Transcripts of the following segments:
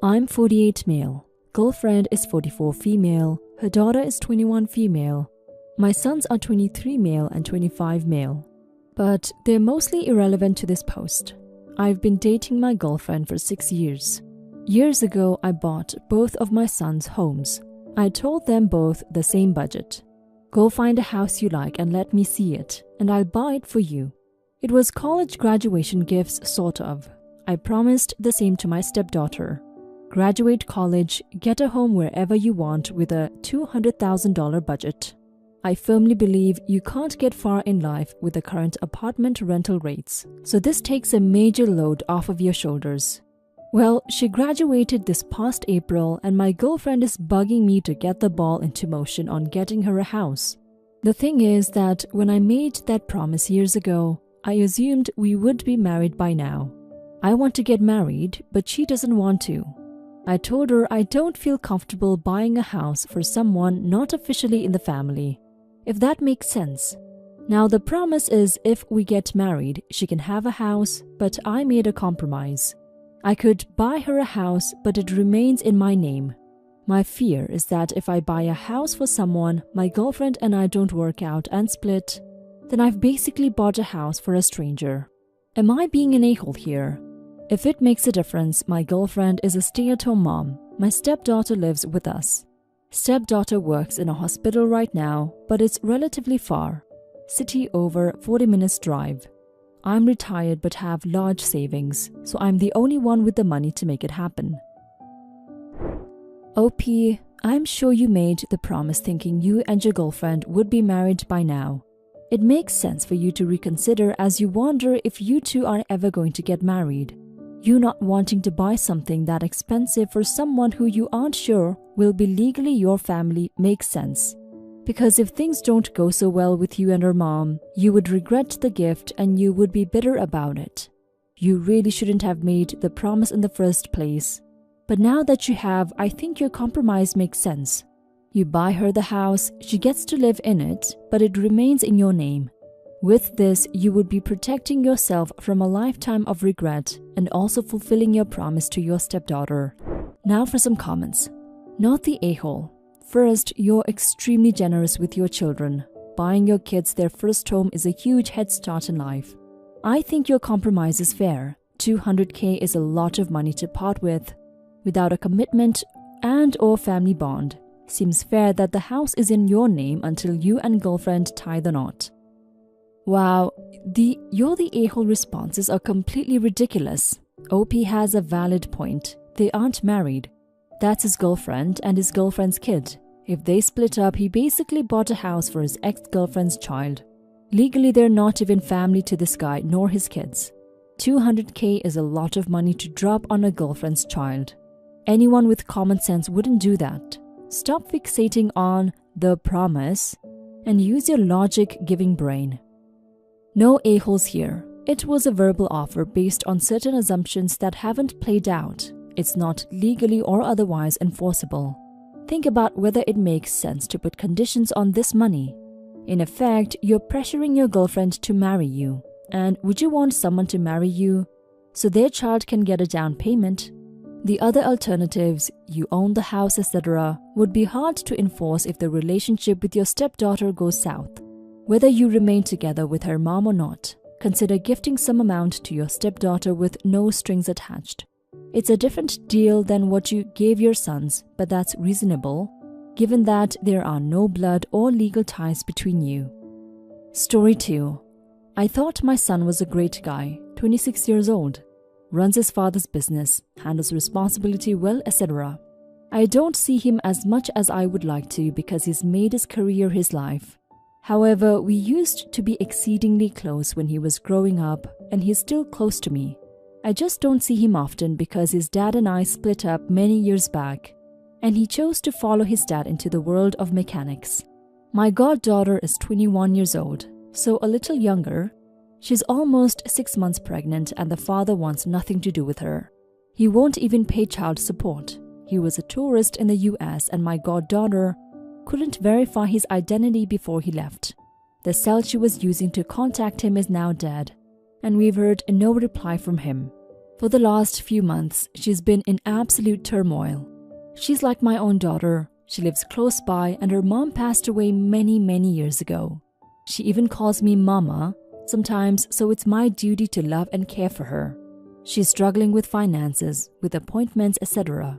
I'm 48 male. Girlfriend is 44 female. Her daughter is 21 female. My sons are 23 male and 25 male. But they're mostly irrelevant to this post. I've been dating my girlfriend for 6 years. Years ago, I bought both of my sons' homes. I told them both the same budget. Go find a house you like and let me see it, and I'll buy it for you. It was college graduation gifts, sort of. I promised the same to my stepdaughter. Graduate college, get a home wherever you want with a $200,000 budget. I firmly believe you can't get far in life with the current apartment rental rates, so this takes a major load off of your shoulders. Well, she graduated this past April and my girlfriend is bugging me to get the ball into motion on getting her a house. The thing is that when I made that promise years ago, I assumed we would be married by now. I want to get married, but she doesn't want to. I told her I don't feel comfortable buying a house for someone not officially in the family, if that makes sense. Now the promise is if we get married, she can have a house, but I made a compromise. I could buy her a house, but it remains in my name. My fear is that if I buy a house for someone, my girlfriend and I don't work out and split, then I've basically bought a house for a stranger. Am I being an a-hole here? If it makes a difference, my girlfriend is a stay-at-home mom. My stepdaughter lives with us. Stepdaughter works in a hospital right now, but it's relatively far. City over 40 minutes drive. I'm retired but have large savings, so I'm the only one with the money to make it happen. OP, I'm sure you made the promise thinking you and your girlfriend would be married by now. It makes sense for you to reconsider as you wonder if you two are ever going to get married. You not wanting to buy something that expensive for someone who you aren't sure will be legally your family makes sense. Because if things don't go so well with you and her mom, you would regret the gift and you would be bitter about it. You really shouldn't have made the promise in the first place. But now that you have, I think your compromise makes sense. You buy her the house, she gets to live in it, but it remains in your name. With this, you would be protecting yourself from a lifetime of regret and also fulfilling your promise to your stepdaughter. Now for some comments. Not the a-hole. First, you're extremely generous with your children. Buying your kids their first home is a huge head start in life. I think your compromise is fair. $200K is a lot of money to part with. Without a commitment and/or family bond, seems fair that the house is in your name until you and girlfriend tie the knot. Wow, you're the a-hole responses are completely ridiculous. OP has a valid point. They aren't married. That's his girlfriend and his girlfriend's kid. If they split up, he basically bought a house for his ex-girlfriend's child. Legally, they're not even family to this guy nor his kids. $200K is a lot of money to drop on a girlfriend's child. Anyone with common sense wouldn't do that. Stop fixating on the promise and use your logic-giving brain. No a-holes here. It was a verbal offer based on certain assumptions that haven't played out. It's not legally or otherwise enforceable. Think about whether it makes sense to put conditions on this money. In effect, you're pressuring your girlfriend to marry you. And would you want someone to marry you so their child can get a down payment? The other alternatives, you own the house, etc., would be hard to enforce if the relationship with your stepdaughter goes south. Whether you remain together with her mom or not, consider gifting some amount to your stepdaughter with no strings attached. It's a different deal than what you gave your sons, but that's reasonable, given that there are no blood or legal ties between you. Story 2. I thought my son was a great guy, 26 years old, runs his father's business, handles responsibility well, etc. I don't see him as much as I would like to because he's made his career his life. However, we used to be exceedingly close when he was growing up, and he's still close to me. I just don't see him often because his dad and I split up many years back, and he chose to follow his dad into the world of mechanics. My goddaughter is 21 years old, so a little younger. She's almost 6 months pregnant and the father wants nothing to do with her. He won't even pay child support. He was a tourist in the US and my goddaughter couldn't verify his identity before he left. The cell she was using to contact him is now dead, and we've heard no reply from him. For the last few months, she's been in absolute turmoil. She's like my own daughter. She lives close by and her mom passed away many, many years ago. She even calls me Mama sometimes, so it's my duty to love and care for her. She's struggling with finances, with appointments, etc.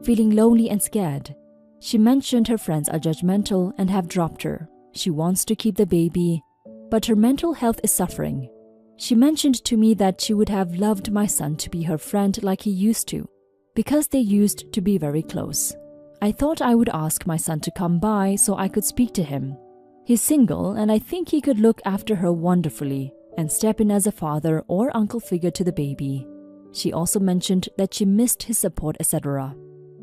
Feeling lonely and scared. She mentioned her friends are judgmental and have dropped her. She wants to keep the baby, but her mental health is suffering. She mentioned to me that she would have loved my son to be her friend like he used to, because they used to be very close. I thought I would ask my son to come by so I could speak to him. He's single and I think he could look after her wonderfully and step in as a father or uncle figure to the baby. She also mentioned that she missed his support, etc.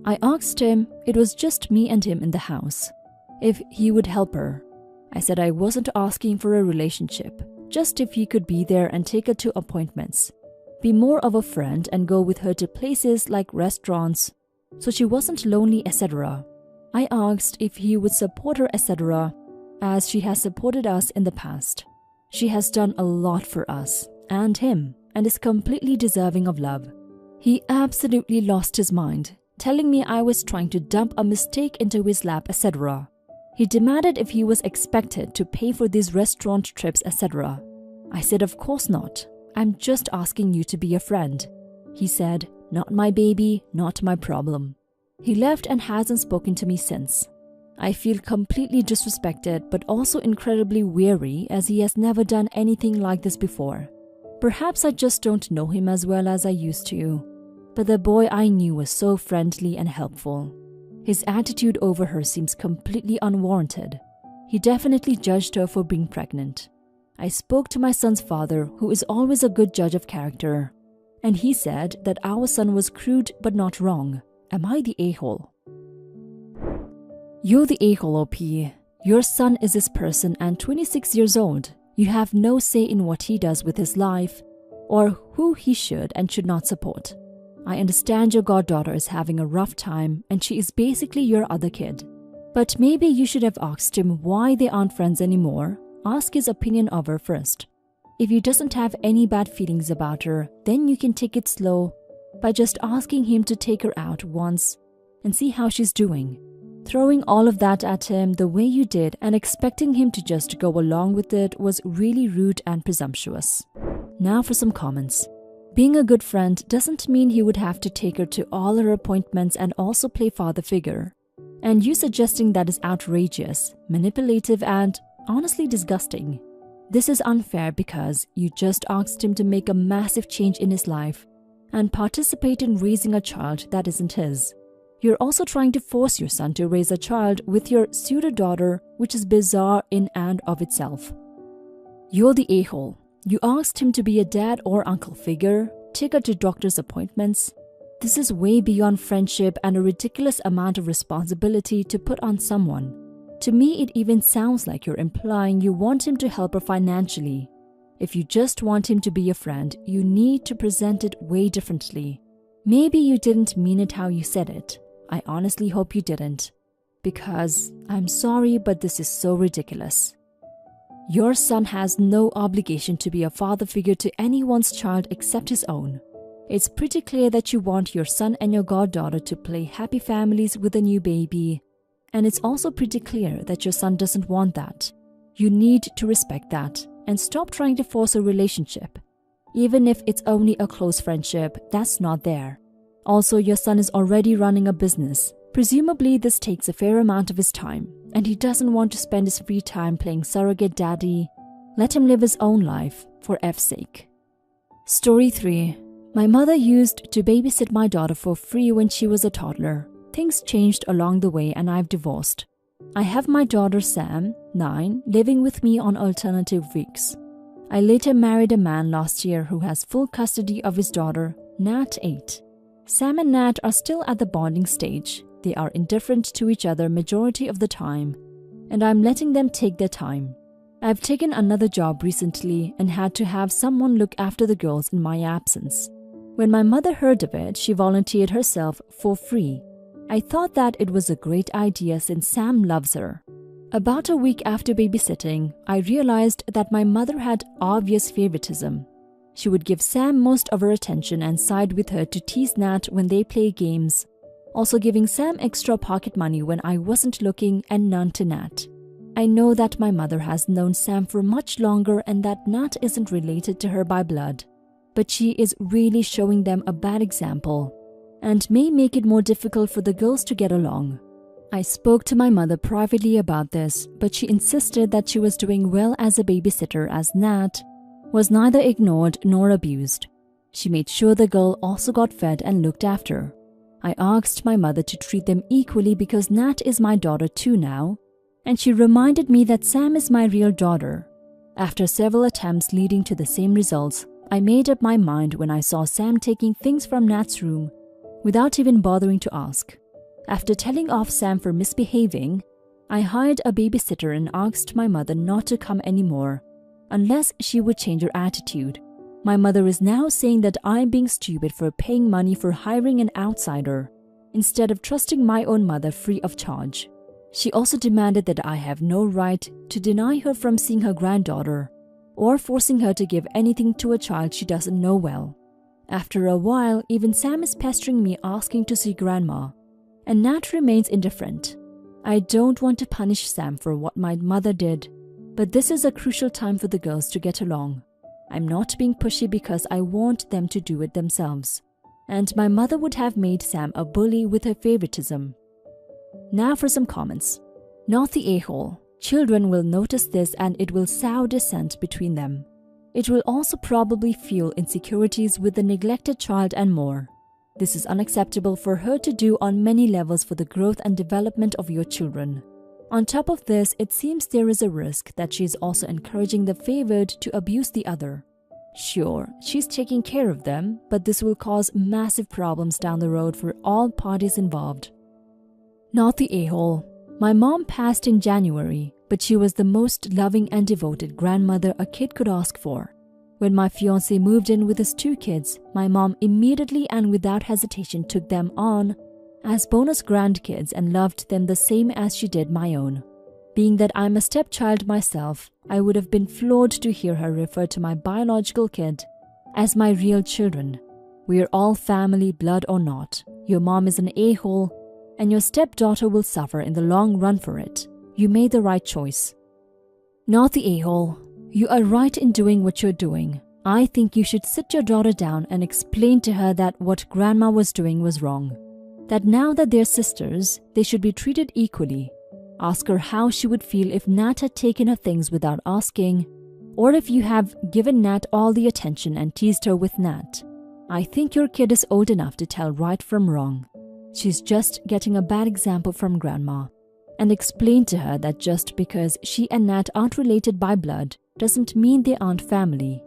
I asked him, it was just me and him in the house, if he would help her. I said I wasn't asking for a relationship, just if he could be there and take her to appointments, be more of a friend and go with her to places like restaurants, so she wasn't lonely, etc. I asked if he would support her, etc., as she has supported us in the past. She has done a lot for us and him and is completely deserving of love. He absolutely lost his mind, telling me I was trying to dump a mistake into his lap, etc. He demanded if he was expected to pay for these restaurant trips, etc. I said, of course not. I'm just asking you to be a friend. He said, not my baby, not my problem. He left and hasn't spoken to me since. I feel completely disrespected but also incredibly weary as he has never done anything like this before. Perhaps I just don't know him as well as I used to, but the boy I knew was so friendly and helpful. His attitude over her seems completely unwarranted. He definitely judged her for being pregnant. I spoke to my son's father, who is always a good judge of character, and he said that our son was crude but not wrong. Am I the a-hole? You're the a-hole, OP. Your son is this person and 26 years old. You have no say in what he does with his life or who he should and should not support. I understand your goddaughter is having a rough time and she is basically your other kid. But maybe you should have asked him why they aren't friends anymore. Ask his opinion of her first. If he doesn't have any bad feelings about her, then you can take it slow by just asking him to take her out once and see how she's doing. Throwing all of that at him the way you did and expecting him to just go along with it was really rude and presumptuous. Now for some comments. Being a good friend doesn't mean he would have to take her to all her appointments and also play father figure. And you suggesting that is outrageous, manipulative, and honestly disgusting. This is unfair because you just asked him to make a massive change in his life and participate in raising a child that isn't his. You're also trying to force your son to raise a child with your pseudo-daughter, which is bizarre in and of itself. You're the a-hole. You asked him to be a dad or uncle figure, take her to doctor's appointments. This is way beyond friendship and a ridiculous amount of responsibility to put on someone. To me, it even sounds like you're implying you want him to help her financially. If you just want him to be a friend, you need to present it way differently. Maybe you didn't mean it how you said it. I honestly hope you didn't. Because I'm sorry, but this is so ridiculous. Your son has no obligation to be a father figure to anyone's child except his own. It's pretty clear that you want your son and your goddaughter to play happy families with a new baby. And it's also pretty clear that your son doesn't want that. You need to respect that and stop trying to force a relationship. Even if it's only a close friendship, that's not there. Also, your son is already running a business. Presumably, this takes a fair amount of his time, and he doesn't want to spend his free time playing surrogate daddy. Let him live his own life, for F's sake. Story 3. My mother used to babysit my daughter for free when she was a toddler. Things changed along the way and I've divorced. I have my daughter Sam, 9, living with me on alternative weeks. I later married a man last year who has full custody of his daughter, Nat, 8. Sam and Nat are still at the bonding stage. They are indifferent to each other majority of the time, and I'm letting them take their time. I've taken another job recently and had to have someone look after the girls in my absence. When my mother heard of it, she volunteered herself for free. I thought that it was a great idea since Sam loves her. About a week after babysitting, I realized that my mother had obvious favoritism. She would give Sam most of her attention and side with her to tease Nat when they play games, also giving Sam extra pocket money when I wasn't looking and none to Nat. I know that my mother has known Sam for much longer and that Nat isn't related to her by blood, but she is really showing them a bad example and may make it more difficult for the girls to get along. I spoke to my mother privately about this, but she insisted that she was doing well as a babysitter as Nat was neither ignored nor abused. She made sure the girl also got fed and looked after. I asked my mother to treat them equally because Nat is my daughter too now, and she reminded me that Sam is my real daughter. After several attempts leading to the same results, I made up my mind when I saw Sam taking things from Nat's room without even bothering to ask. After telling off Sam for misbehaving, I hired a babysitter and asked my mother not to come anymore unless she would change her attitude. My mother is now saying that I'm being stupid for paying money for hiring an outsider instead of trusting my own mother free of charge. She also demanded that I have no right to deny her from seeing her granddaughter or forcing her to give anything to a child she doesn't know well. After a while, even Sam is pestering me asking to see Grandma, and Nat remains indifferent. I don't want to punish Sam for what my mother did, but this is a crucial time for the girls to get along. I'm not being pushy because I want them to do it themselves, and my mother would have made Sam a bully with her favoritism. Now for some comments. Not the a-hole. Children will notice this and it will sow dissent between them. It will also probably fuel insecurities with the neglected child and more. This is unacceptable for her to do on many levels for the growth and development of your children. On top of this, it seems there is a risk that she is also encouraging the favored to abuse the other. Sure, she's taking care of them, but this will cause massive problems down the road for all parties involved. Not the a-hole. My mom passed in January, but she was the most loving and devoted grandmother a kid could ask for. When my fiancé moved in with his 2 kids, my mom immediately and without hesitation took them on as bonus grandkids and loved them the same as she did my own. Being that I'm a stepchild myself, I would have been floored to hear her refer to my biological kid as my real children. We are all family, blood or not. Your mom is an a-hole, and your stepdaughter will suffer in the long run for it. You made the right choice. Not the a-hole. You are right in doing what you're doing. I think you should sit your daughter down and explain to her that what Grandma was doing was wrong. That now that they're sisters, they should be treated equally. Ask her how she would feel if Nat had taken her things without asking, or if you have given Nat all the attention and teased her with Nat. I think your kid is old enough to tell right from wrong. She's just getting a bad example from Grandma. And explain to her that just because she and Nat aren't related by blood doesn't mean they aren't family.